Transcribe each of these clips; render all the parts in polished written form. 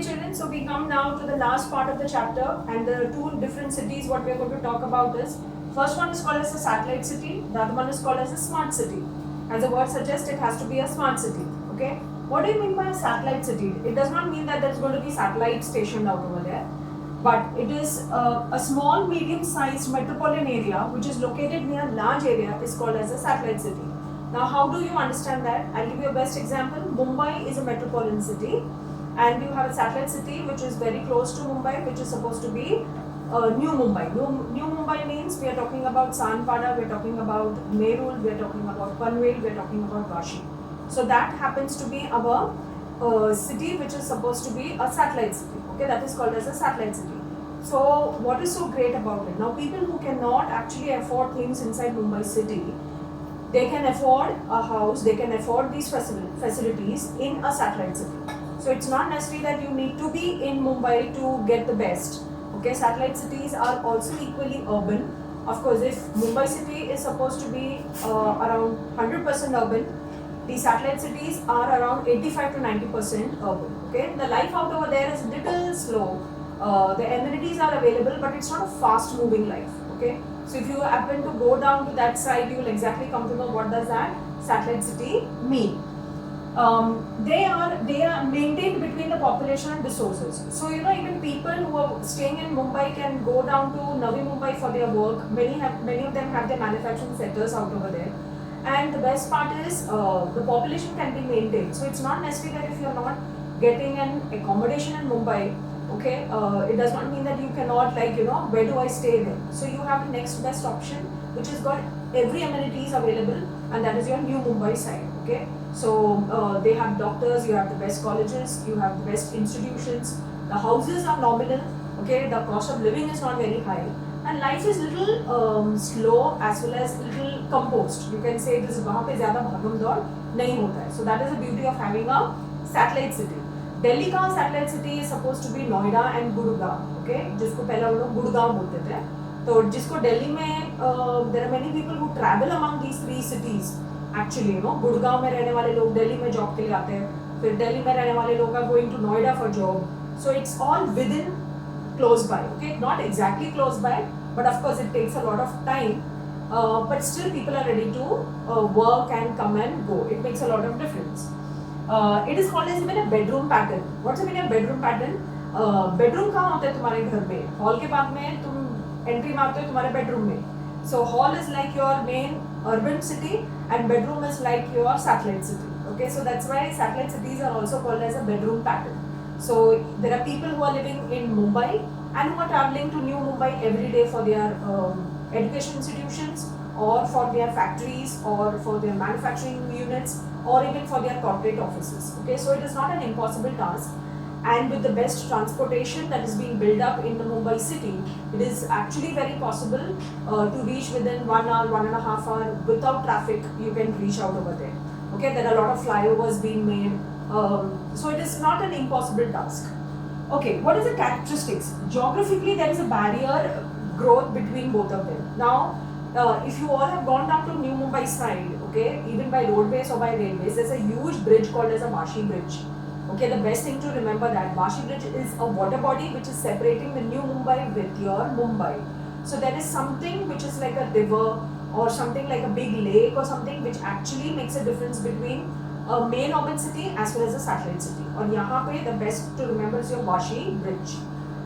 Okay children, so we come now to the last part of the chapter, and the two different cities what we are going to talk about is, first one is called as a satellite city, the other one is called as a smart city. As the word suggests, it has to be a smart city. Okay, what do you mean by a satellite city? It does not mean that there is going to be satellites stationed out over there, but it is a small medium sized metropolitan area which is located near large area is called as a satellite city. Now how do you understand that? I'll give you a best example. Mumbai is a metropolitan city, and you have a satellite city which is very close to Mumbai, which is supposed to be New Mumbai. New Mumbai means we are talking about Sanpada, we are talking about Nerul, we are talking about Panvel, we are talking about Vashi. So that happens to be our city which is supposed to be a satellite city. Okay, that is called as a satellite city. So what is so great about it? Now people who cannot actually afford things inside Mumbai city, they can afford a house, they can afford these facilities in a satellite city. So it's not necessary that you need to be in Mumbai to get the best. Okay, satellite cities are also equally urban. Of course, if Mumbai city is supposed to be around 100% urban, the satellite cities are around 85 to 90% urban. Okay, the life out over there is little slow. The amenities are available, but it's not a fast moving life. Okay, so if you happen to go down to that side, you will exactly come to know what does that satellite city mean. They are maintained between the population and resources. So even people who are staying in Mumbai can go down to Navi Mumbai for their work. Many of them have their manufacturing centers out over there. And the best part is the population can be maintained. So it's not necessary that if you're not getting an accommodation in Mumbai, okay, it does not mean that you cannot, where do I stay then? So you have the next best option, which has got every amenities available, and that is your New Mumbai side. Okay, so they have doctors, you have the best colleges, you have the best institutions, the houses are nominal. Okay, the cost of living is not very high, and life is little slow as well as little composed. You can say this वहाँ पे ज़्यादा भागम दौड़ नहीं होता है. So that is the beauty of having a satellite city. Delhi का satellite city is supposed to be Noida and Gurgaon. Okay, जिसको पहले हम लोग गुड़गांव बोलते थे. तो जिसको दिल्ली में there are many people who travel among these three cities. Actually, Gurgaon में रहने वाले लोग दिल्ली में जॉब के लिए आते हैं. फिर दिल्ली में रहने वाले लोग are going to Noida for job. So it's all within, close by. Okay, not exactly close by, but of course it takes a lot of time. But still people are ready to work and come and go. It makes a lot of difference. It is called as even a bedroom pattern. What's the meaning of bedroom pattern? Bedroom कहाँ होता है तुम्हारे घर में? Hall के बाद में तुम entry मारते हो तुम्हारे bedroom में. So hall is like your main urban city, and bedroom is like your satellite city. Okay, so that's why satellite cities are also called as a bedroom pattern. So there are people who are living in Mumbai and who are traveling to New Mumbai every day for their education institutions, or for their factories, or for their manufacturing units, or even for their corporate offices. Okay, so it is not an impossible task, and with the best transportation that is being built up in the Mumbai city, it is actually very possible to reach within 1 hour, 1.5 hours without traffic. You can reach out over there. Okay, there are a lot of flyovers being made, so it is not an impossible task. Okay, what is the characteristics? Geographically, there is a barrier growth between both of them. Now, if you all have gone down to New Mumbai side, okay, even by roadways or by railways, there's a huge bridge called as a Vashi Bridge. Okay, the best thing to remember that Vashi Bridge is a water body which is separating the New Mumbai with your Mumbai. So there is something which is like a river or something like a big lake or something which actually makes a difference between a main urban city as well as a satellite city. और यहाँ पे the best to remember is your Vashi Bridge.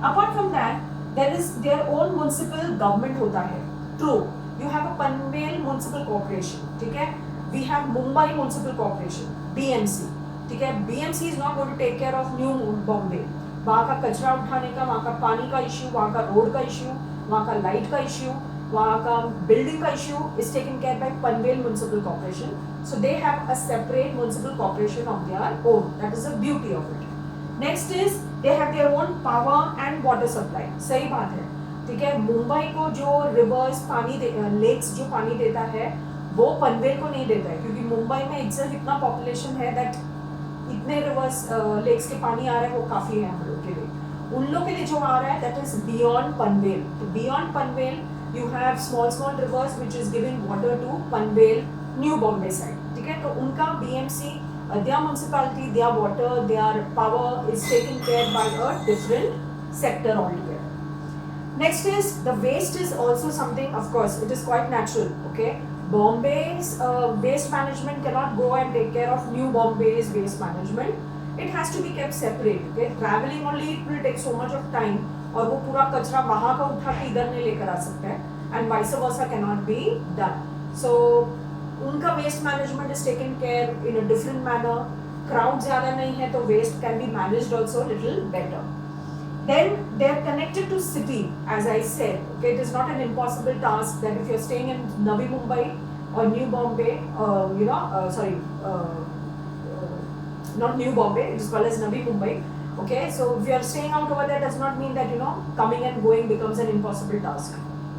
Apart from that, there is their own municipal government होता है. True, you have a Panvel Municipal Corporation. ठीक है? We have Mumbai Municipal Corporation, BMC. ठीक है, BMC is not going to take care of New Bombay. वहाँ का कचरा उठाने का, वहाँ का पानी का इश्यू, वहाँ का रोड का इश्यू, वहाँ का लाइट का इश्यू, वहाँ का बिल्डिंग का issue is taken care by Panvel Municipal Corporation. So they have a separate municipal corporation of their own. That is the beauty of it. Next is they have their own power and water supply. सही बात है. ठीक है, मुंबई को जो reverse पानी lakes जो पानी देता है वो पनवेल को नहीं देता है, क्योंकि मुंबई में इट्सेल्फ इतना पॉपुलेशन है दैट इतने रिवर्स लेक्स के पानी आ रहा है वो काफ़ी है हम लोग के लिए. उन लोग के लिए जो आ रहा है दैट इज बियॉन्ड पनवेल. तो beyond Panvel you have small rivers which is giving water to Panvel new Bombay side. ठीक है, तो उनका BMC their municipality, their water, their power is taken care by a different sector altogether. Next is the waste is also something, of course, it is quite natural, okay. Bombay's waste management cannot go and take care of New Bombay's waste management. It has to be kept separate, okay. Traveling only it will take so much of time, और वो पूरा कचरा वहाँ का उठा के इधर नहीं लेकर आ सकता है, and vice versa cannot be done. So उनका waste management is taken care in a different manner. Crowd ज़्यादा नहीं है तो waste can be managed also little better. Then they are connected to city, as I said. Okay, it is not an impossible task that if you are staying in Navi Mumbai or New Bombay, not New Bombay, it is called as Navi Mumbai. Okay, so if you are staying out over there, does not mean that coming and going becomes an impossible task.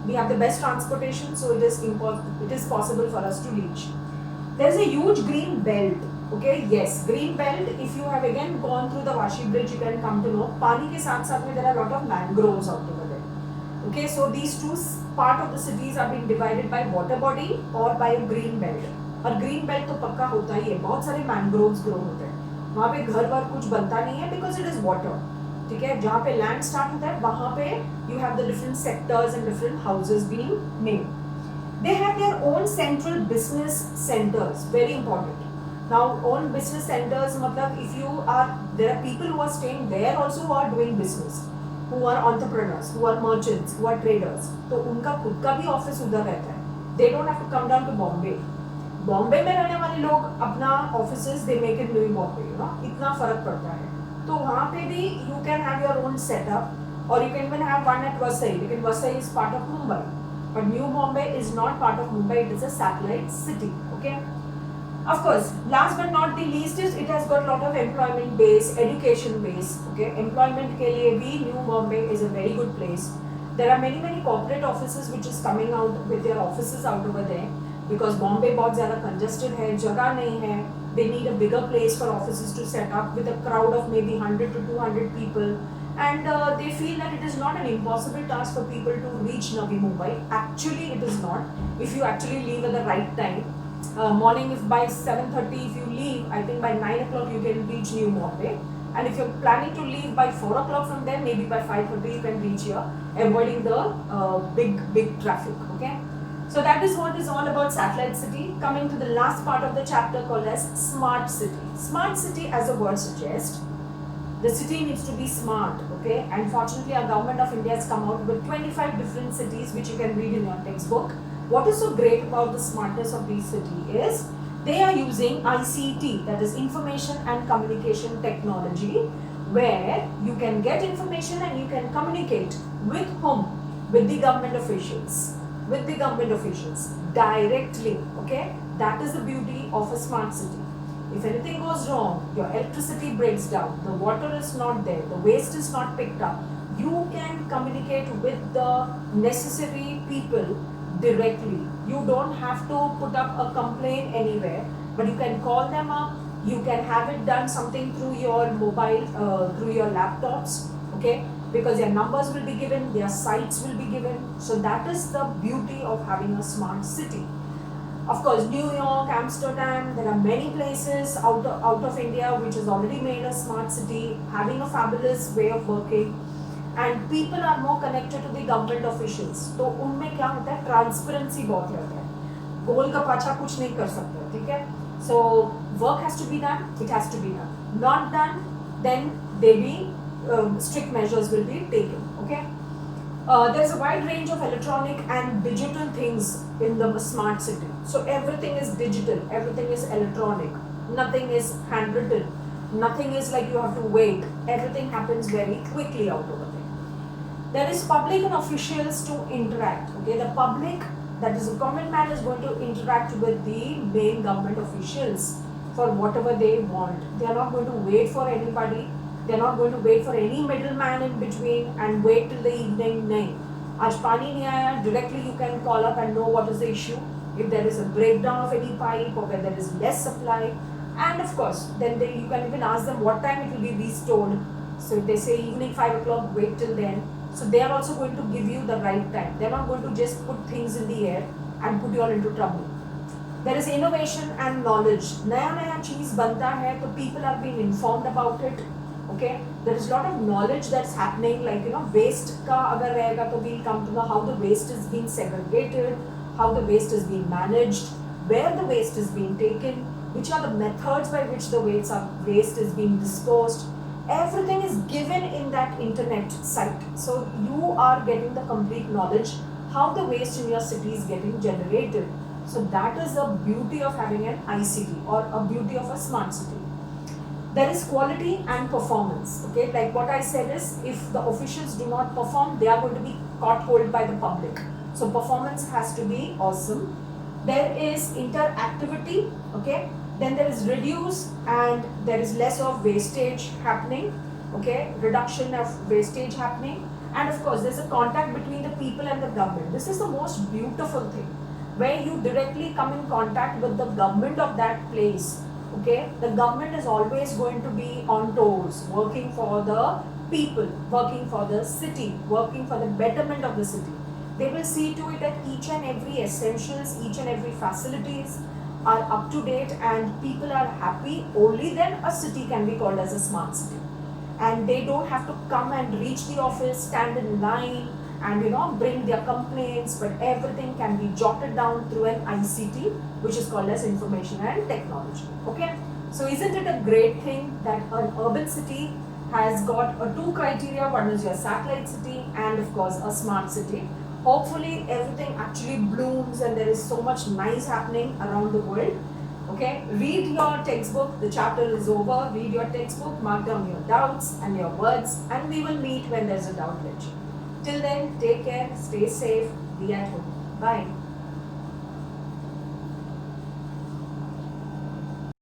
We have the best transportation, so it is possible for us to reach. There is a huge green belt. Okay, yes, green belt. If you have again gone through the Vashi Bridge, you can come to know. पानी के साथ साथ में there are a lot of mangroves out over there. Okay, so these two part of the cities are being divided by water body or by a green belt. और green belt तो पक्का होता ही है. बहुत सारे mangroves grow होते हैं. वहाँ पे घर वर कुछ बनता नहीं है because it is water. ठीक है, जहाँ पे land start होता है वहाँ पे you have the different sectors and different houses being made. They have their own central business centers. Very important. Now, own business centers, matlab if you are, there are people who are staying there also who are doing business, who are entrepreneurs, who are merchants, who are traders. तो उनका खुद का भी office उधर रहता है. They don't have to come down to Bombay. Bombay में रहने वाले लोग अपना offices they make in new Bombay, इतना फर्क पड़ता है. तो वहाँ पे भी you can have your own setup, or you can even have one at Vasai. लेकिन Vasai is part of Mumbai, but New Bombay is not part of Mumbai. It is a satellite city. Okay. Of course, last but not the least is it has got lot of employment base, education base. Okay, employment के लिए भी New Bombay is a very good place. There are many corporate offices which is coming out with their offices out over there because Bombay बहुत ज़्यादा congested है, जगह नहीं है. They need a bigger place for offices to set up with a crowd of maybe 100 to 200 people, and they feel that it is not an impossible task for people to reach Navi Mumbai. Actually, it is not. If you actually leave at the right time. Morning, if by 7:30 if you leave, I think by 9 o'clock you can reach New Bombay, and if you're planning to leave by 4 o'clock from there, maybe by 5:30 you can reach here, avoiding the big traffic. Okay, so that is what is all about satellite city. Coming to the last part of the chapter called as smart city. Smart city, as the word suggests, the city needs to be smart. Okay, and fortunately our government of India has come out with 25 different cities which you can read in your textbook. What is so great about the smartness of these cities is they are using ICT, that is information and communication technology, where you can get information and you can communicate with whom? With the government officials. With the government officials directly. Okay, that is the beauty of a smart city. If anything goes wrong, your electricity breaks down, the water is not there, the waste is not picked up, you can communicate with the necessary people directly. You don't have to put up a complaint anywhere, but you can call them up. You can have it done something through your mobile, through your laptops. Okay, because their numbers will be given, their sites will be given. So that is the beauty of having a smart city. Of course, New York, Amsterdam, there are many places out of India which has already made a smart city, having a fabulous way of working. And people are more connected to the government officials. तो उनमें क्या होता है, transparency बहुत रहता है. गोल का पाछा कुछ नहीं कर सकते, ठीक है. So work has to be done, it has to be done. Not done, then strict measures will be taken. Okay. There is a wide range of electronic and digital things in the smart city. So everything is digital, everything is electronic, nothing is handwritten, nothing is like you have to wait. Everything happens very quickly out over there. There is public and officials to interact. Okay, the public, that is the government man, is going to interact with the main government officials for whatever they want. They are not going to wait for anybody. They are not going to wait for any middleman in between and wait till the evening. नहीं, आज पानी नहीं आया, directly you can call up and know what is the issue. If there is a breakdown of any pipe or where there is less supply, and of course, then you can even ask them what time it will be restored. So if they say evening 5 o'clock, wait till then. So they are also going to give you the right time. They are not going to just put things in the air and put you all into trouble. There is innovation and knowledge. नया नया चीज बनता है तो people are being informed about it. Okay, there is a lot of knowledge that's happening. Like waste का अगर रहेगा तो we'll come to know how the waste is being segregated, how the waste is being managed, where the waste is being taken, which are the methods by which the waste is being disposed. Everything is given in that internet site. So you are getting the complete knowledge how the waste in your city is getting generated. So that is the beauty of having an ICT or a beauty of a smart city. There is quality and performance. Okay, like what I said is, if the officials do not perform, they are going to be caught hold by the public. So performance has to be awesome. There is interactivity. Okay, then there is reduce and there is less of wastage happening. Okay, reduction of wastage happening, and of course there's a contact between the people and the government. This is the most beautiful thing, where you directly come in contact with the government of that place. Okay, the government is always going to be on toes, working for the people, working for the city, working for the betterment of the city. They will see to it that each and every essentials, each and every facilities are up to date and people are happy. Only then a city can be called as a smart city. And they don't have to come and reach the office, stand in line, and bring their complaints, but everything can be jotted down through an ICT, which is called as information and technology. Okay, so isn't it a great thing that an urban city has got two criteria? One is your satellite city and of course a smart city. Hopefully everything actually blooms and there is so much nice happening around the world. Okay, read your textbook, the chapter is over. Read your textbook, mark down your doubts and your words, and we will meet when there's a doubt lecture. Till then, take care, stay safe, be at home. Bye.